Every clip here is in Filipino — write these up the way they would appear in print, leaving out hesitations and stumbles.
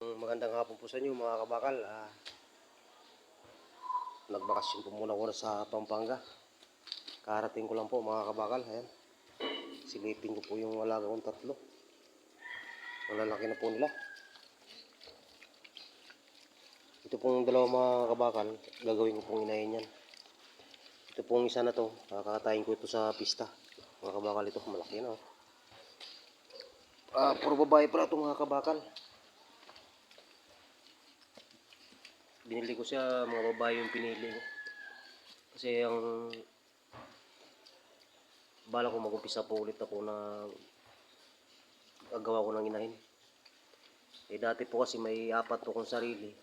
Magandang hapon po sa inyo mga kabakal. Nagbakasyon po muna ko sa Pampanga. Karating ko lang po mga kabakal. Ayan. Silipin ko po yung alaga kong tatlo. Malalaki na po nila. Ito pong dalawa mga kabakal, gagawin ko pong inahin yan. Ito pong isa na to, kakatayin ko ito sa pista. Mga kabakal, ito malaki na. Puro babae pala ito mga kabakal. Binili ko siya, mga babae yung pinili ko. Kasi ang bala ko mag-umpisa po ulit ako na gagawa ko ng inahin. Dati po kasi may 4 po kong sarili.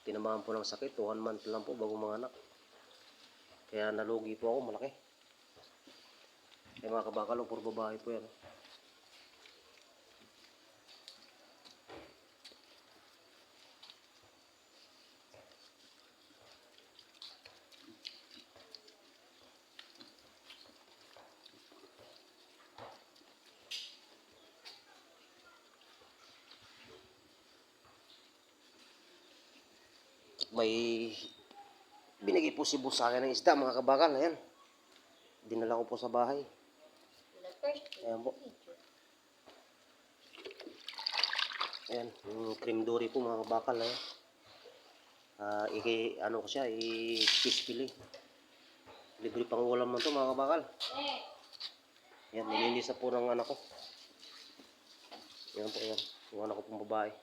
Tinamaan po ng sakit, 1 month lang po bago mga anak. Kaya nalugi po ako, malaki. Mga kabakal, puro babae po yan. May binigay po si boss sa akin ng isda mga kabakal. Ayan, dinala ko po sa bahay. Ayan po. Ayan, yung cream dory po mga kabakal. Ayan. Ano ko siya, fish fillet. Libre pang ulam man to mga kabakal. Ayan, nilinis po ng anak ko. Ayan po, ayan. Yung anak ko pong babae.